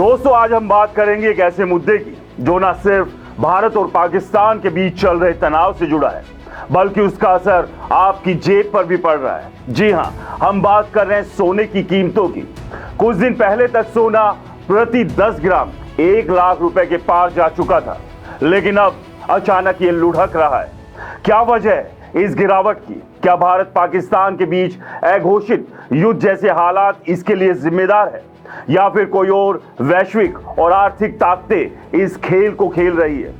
दोस्तों, आज हम बात करेंगे एक ऐसे मुद्दे की जो न सिर्फ भारत और पाकिस्तान के बीच चल रहे तनाव से जुड़ा है, बल्कि उसका असर आपकी जेब पर भी पड़ रहा है। जी हां, हम बात कर रहे हैं सोने की कीमतों की। कुछ दिन पहले तक सोना प्रति 10 ग्राम 1 लाख रुपए के पार जा चुका था, लेकिन अब अचानक ये लुढ़क रहा है। क्या वजह है इस गिरावट की? क्या भारत पाकिस्तान के बीच अघोषित युद्ध जैसे हालात इसके लिए जिम्मेदार है, या फिर कोई और वैश्विक और आर्थिक ताकतें इस खेल को खेल रही है?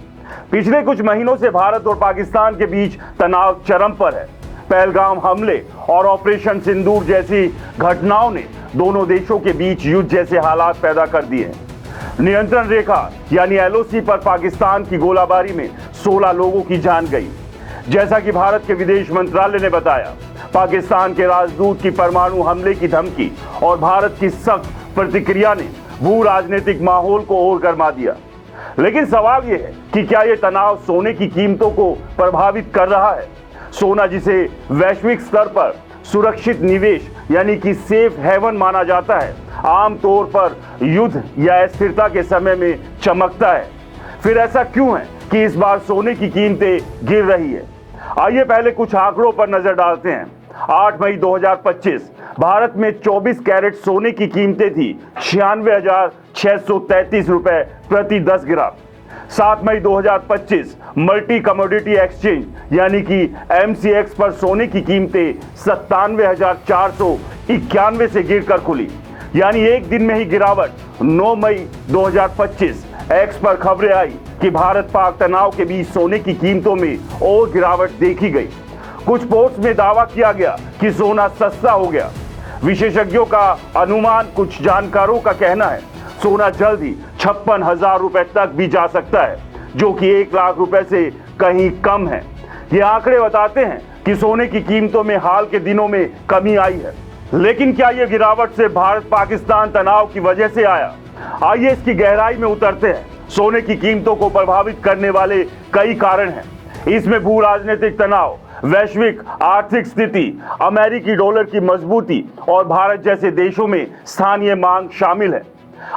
पिछले कुछ महीनों से भारत और पाकिस्तान के बीच तनाव चरम पर है। पहलगाम हमले और ऑपरेशन सिंदूर जैसी घटनाओं ने दोनों देशों के बीच युद्ध जैसे हालात पैदा कर दिए हैं। नियंत्रण रेखा यानी LOC पर पाकिस्तान की गोलाबारी में 16 लोगों की जान गई। जैसा कि भारत के विदेश मंत्रालय ने बताया, पाकिस्तान के राजदूत की परमाणु हमले की धमकी और भारत की सख्त प्रतिक्रिया ने भू राजनीतिक माहौल को और गर्मा दिया। लेकिन सवाल यह है कि क्या यह तनाव सोने की कीमतों को प्रभावित कर रहा है? सोना, जिसे वैश्विक स्तर पर सुरक्षित निवेश यानी कि सेफ हेवन माना जाता है, आमतौर पर युद्ध या अस्थिरता के समय में चमकता है। फिर ऐसा क्यों है कि इस बार सोने की कीमतें गिर रही है? आइए पहले कुछ आंकड़ों पर नजर डालते हैं। 8 मई 2025 भारत में 24 कैरेट सोने की कीमतें थी 96,633 रुपए प्रति 10 ग्राम। 7 मई 2025 मल्टी कमोडिटी एक्सचेंज यानी कि MCX पर सोने की कीमतें 97,491 से गिरकर खुली, यानी एक दिन में ही गिरावट। 9 मई 2025 एक्स पर खबरें आई कि भारत पाक तनाव के बीच सोने की कीमतों में और गिरावट देखी गई। कुछ पोस्ट्स में दावा किया गया कि सोना सस्ता हो गया। विशेषज्ञों का अनुमान, कुछ जानकारों का कहना है सोना जल्द ही 56,000 रुपए तक भी जा सकता है, जो कि 1 लाख रुपए से कहीं कम है। ये आंकड़े बताते हैं कि सोने की कीमतों में हाल के दिनों में कमी आई है। लेकिन क्या यह गिरावट से भारत पाकिस्तान तनाव की वजह से आया? आइए इसकी गहराई में उतरते हैं। सोने की कीमतों को प्रभावित करने वाले कई कारण हैं। इसमें भू राजनीतिक तनाव, वैश्विक आर्थिक स्थिति, अमेरिकी डॉलर की मजबूती और भारत जैसे देशों में स्थानीय मांग शामिल है।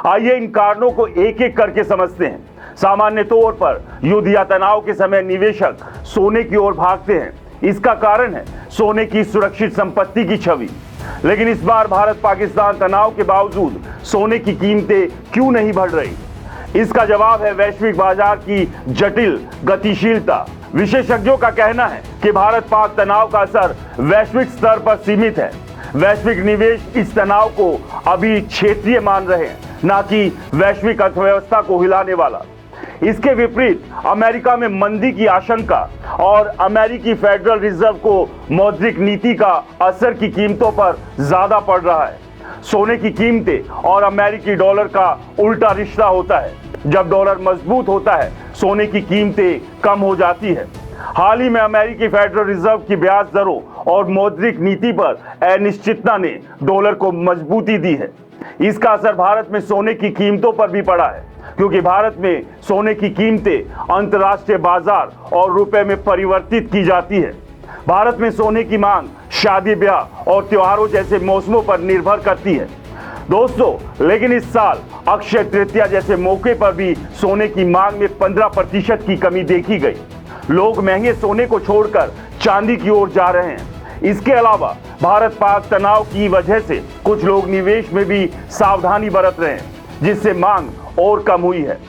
आइए इन कारणों को एक एक करके समझते हैं। सामान्य तौर पर युद्ध या तनाव के समय निवेशक सोने की ओर भागते हैं। इसका कारण है सोने की सुरक्षित संपत्ति की छवि। लेकिन इस बार भारत पाकिस्तान तनाव के बावजूद सोने की कीमतें क्यों नहीं बढ़ रही? इसका जवाब है वैश्विक बाजार की जटिल गतिशीलता। विशेषज्ञों का कहना है कि भारत पाक तनाव का असर वैश्विक स्तर पर सीमित है। वैश्विक निवेश इस तनाव को अभी क्षेत्रीय मान रहे हैं, ना कि वैश्विक अर्थव्यवस्था को हिलाने वाला। इसके विपरीत अमेरिका में मंदी की आशंका और अमेरिकी फेडरल रिजर्व को मौद्रिक नीति का असर की कीमतों पर ज्यादा पड़ रहा है। सोने की कीमतें और अमेरिकी डॉलर का उल्टा रिश्ता होता है। जब डॉलर मजबूत होता है, सोने की कीमतें कम हो जाती है। हाल ही में अमेरिकी फेडरल रिजर्व की ब्याज दरों और मौद्रिक नीति पर अनिश्चितता ने डॉलर को मजबूती दी है। इसका असर भारत में सोने की कीमतों पर भी पड़ा है, क्योंकि भारत में सोने की कीमतें अंतर्राष्ट्रीय बाजार और रुपए में परिवर्तित की जाती है। भारत में सोने की मांग शादी, ब्याह और त्योहारों जैसे मौसमों पर निर्भर करती है। दोस्तों, लेकिन इस साल अक्षय तृतीया जैसे मौके पर भी सोने की मांग में 15% की कमी देखी गई। लोग महंगे सोने को छोड़कर चांदी की ओर जा रहे हैं। इसके अलावा भारत पाक तनाव की वजह से कुछ लोग निवेश में भी सावधानी बरत रहे हैं, जिससे मांग और कम हुई है।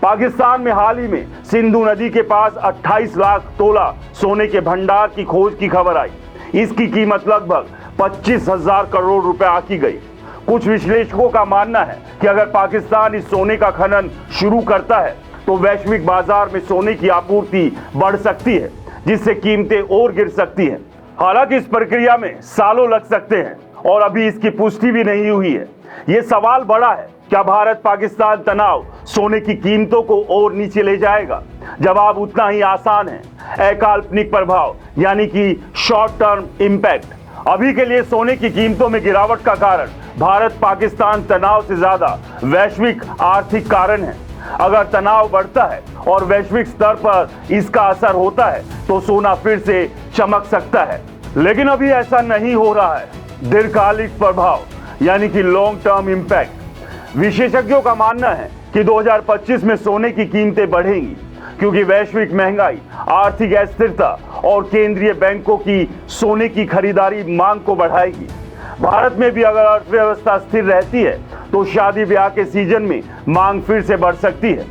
पाकिस्तान में हाल ही में सिंधु नदी के पास 28 लाख तोला सोने के भंडार की खोज की खबर आई। इसकी कीमत लगभग 25,000 करोड़ रुपए आंकी गई। कुछ विश्लेषकों का मानना है कि अगर पाकिस्तान इस सोने का खनन शुरू करता है तो वैश्विक बाजार में सोने की आपूर्ति बढ़ सकती है, जिससे कीमतें और गिर सकती हैं। हालांकि इस प्रक्रिया में सालों लग सकते हैं और अभी इसकी पुष्टि भी नहीं हुई है। ये सवाल बड़ा है, क्या भारत पाकिस्तान तनाव सोने की कीमतों को और नीचे ले जाएगा? जवाब उतना ही आसान है, अकाल्पनिक प्रभाव यानी कि शॉर्ट टर्म इंपैक्ट। अभी के लिए सोने की कीमतों में गिरावट का कारण भारत पाकिस्तान तनाव से ज्यादा वैश्विक आर्थिक कारण है। अगर तनाव बढ़ता है और वैश्विक स्तर पर इसका असर होता है तो सोना फिर से चमक सकता है, लेकिन अभी ऐसा नहीं हो रहा है। दीर्घकालिक प्रभाव यानी कि लॉन्ग टर्म इंपैक्ट। विशेषज्ञों का मानना है कि 2025 में सोने की कीमतें बढ़ेंगी क्योंकि वैश्विक महंगाई, आर्थिक अस्थिरता और केंद्रीय बैंकों की सोने की खरीदारी मांग को बढ़ाएगी। भारत में भी अगर अर्थव्यवस्था स्थिर रहती है तो शादी ब्याह के सीजन में मांग फिर से बढ़ सकती है।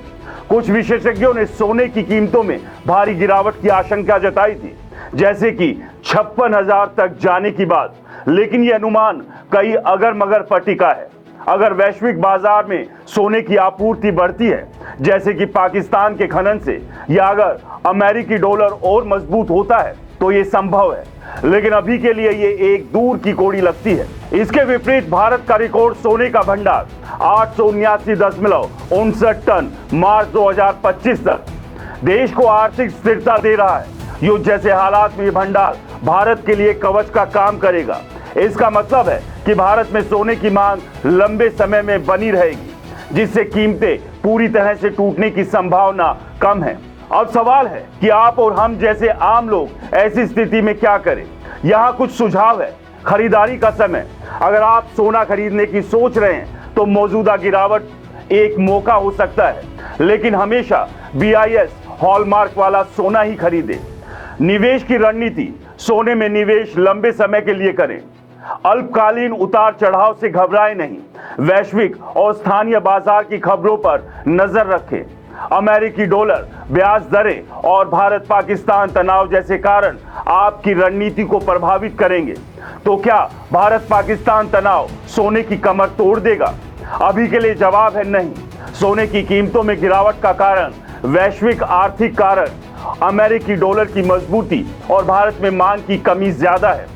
कुछ विशेषज्ञों ने सोने की कीमतों में भारी गिरावट की आशंका जताई थी, जैसे कि 56,000 तक जाने की बात, लेकिन यह अनुमान कई अगर मगर पर टिका है। अगर वैश्विक बाजार में सोने की आपूर्ति बढ़ती है, जैसे कि पाकिस्तान के खनन से, या अगर अमेरिकी डॉलर और मजबूत होता है तो ये संभव है, लेकिन अभी के लिए ये एक दूर की कौड़ी लगती है। इसके विपरीत भारत का रिकॉर्ड सोने का भंडार 879.59 टन मार्च 2025 तक देश को आर्थिक स्थिरता दे रहा है। युद्ध जैसे हालात में ये भंडार भारत के लिए कवच का काम करेगा। इसका मतलब है कि भारत में सोने की मांग लंबे समय में बनी रहेगी, जिससे कीमतें पूरी तरह से टूटने की संभावना कम है। अब सवाल है कि आप और हम जैसे आम लोग ऐसी स्थिति में क्या करें। यहाँ कुछ सुझाव है। खरीदारी का समय। अगर आप सोना खरीदने की सोच रहे हैं तो मौजूदा गिरावट एक मौका हो सकता है, लेकिन हमेशा BIS हॉलमार्क वाला सोना ही खरीदें। निवेश की रणनीति। सोने में निवेश लंबे समय के लिए करें। अल्पकालीन उतार चढ़ाव से घबराएं नहीं। वैश्विक और स्थानीय बाजार की खबरों पर नजर रखें। अमेरिकी डॉलर, ब्याज दरें और भारत पाकिस्तान तनाव जैसे कारण आपकी रणनीति को प्रभावित करेंगे। तो क्या भारत पाकिस्तान तनाव सोने की कमर तोड़ देगा? अभी के लिए जवाब है नहीं। सोने की कीमतों में गिरावट का कारण वैश्विक आर्थिक कारक, अमेरिकी डॉलर की मजबूती और भारत में मांग की कमी ज्यादा है।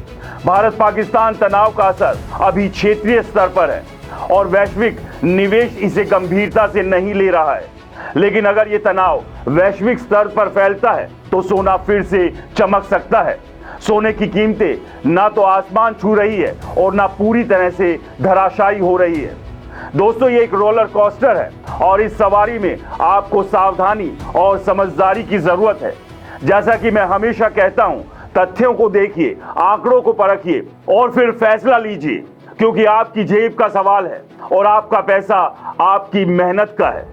भारत पाकिस्तान तनाव का असर अभी क्षेत्रीय स्तर पर है और वैश्विक निवेश इसे गंभीरता से नहीं ले रहा है, लेकिन अगर ये तनाव वैश्विक स्तर पर फैलता है तो सोना फिर से चमक सकता है। सोने की कीमतें ना तो आसमान छू रही है और ना पूरी तरह से धराशायी हो रही है। दोस्तों, ये एक रोलर कोस्टर है और इस सवारी में आपको सावधानी और समझदारी की जरूरत है। जैसा कि मैं हमेशा कहता हूं, तथ्यों को देखिए, आंकड़ों को परखिए और फिर फैसला लीजिए, क्योंकि आपकी जेब का सवाल है और आपका पैसा आपकी मेहनत का है।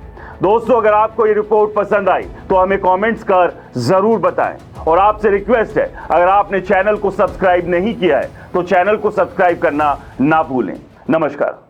दोस्तों, अगर आपको ये रिपोर्ट पसंद आई तो हमें कमेंट्स कर जरूर बताएं और आपसे रिक्वेस्ट है, अगर आपने चैनल को सब्सक्राइब नहीं किया है तो चैनल को सब्सक्राइब करना ना भूलें। नमस्कार।